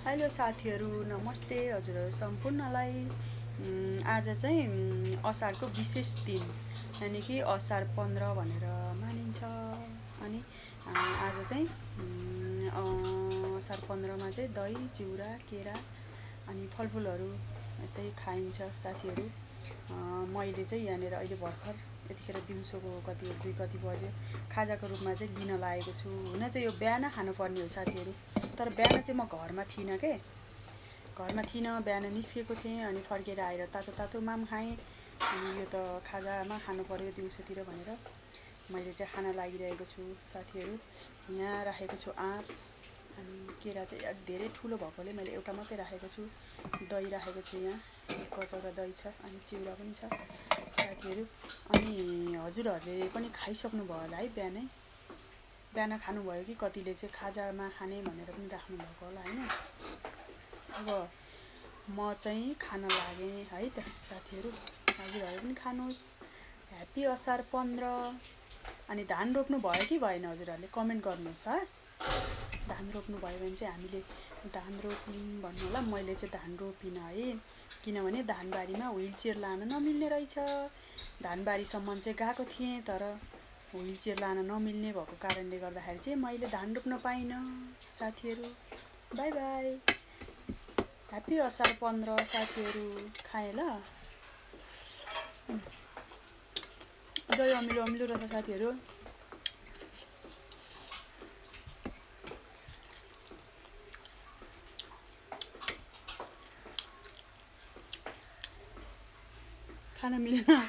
Hello साथीहरू, नमस्ते हजुरहरू सम्पूर्णलाई। आज चाहिँ असारको विशेष दिन यानि कि असार 15 भनेर मानिन्छ। अनि आज चाहिँ असार 15मा चाहिँ दही चिउरा केरा अनि फलफुलहरू चाहिँ खाइन्छ साथीहरू। मैले चाहिँ यहाँनिर अहिले भर्खर यतिखेर दिउँसोको कति बज्यो खाजाको रूपमा चाहिँ लिन लागेको छु। हुन चाहिँ यो बिहान खानुपर्ने हो साथीहरू, तर बिहान चाहिँ म घरमा थिइनँ के, बिहान निस्केको थिएँ। अनि फर्केर आएर तातो तातो माम खाएँ। अनि यो त खाजामा खानु पर्यो दिउँसोतिर भनेर मैले चाहिँ खाना लागिरहेको छु साथीहरू। यहाँ राखेको छु आँप, अनि केरा चाहिँ धेरै ठुलो भएकोले मैले एउटा मात्रै राखेको छु। दही राखेको छु, यहाँ कचौरा दही छ, अनि चिउरा पनि छ साथीहरू। अनि हजुरहरूले पनि खाइसक्नु भयो होला है, बिहान खानुभयो कि कतिले चाहिँ खाजामा खाने भनेर पनि राख्नुभएको होला होइन। अब म चाहिँ खान लागेँ है त साथीहरू, हजुरहरू पनि खानुहोस्। ह्याप्पी असार 15। अनि धान रोप्नु भयो कि भएन हजुरहरूले कमेन्ट गर्नुहोस् हस्। धान रोप्नु भयो भने चाहिँ हामीले धान रोप्यौँ भन्नु होला। मैले चाहिँ धान रोपिनँ है, किनभने धानबारीमा व्हिल चेयर लान नमिल्ने रहेछ। धानबारीसम्म चाहिँ गएको थिएँ, तर व्हिल चेयर लान नमिल्ने भएको कारणले गर्दाखेरि चाहिँ मैले धान रोप्न पाइनँ साथीहरू। बाई बाई, ह्याप्पी असार 15 साथीहरू। खाएँ ल, दही अमिलो अमिलो रहेछ साथीहरू। खान मिलेन।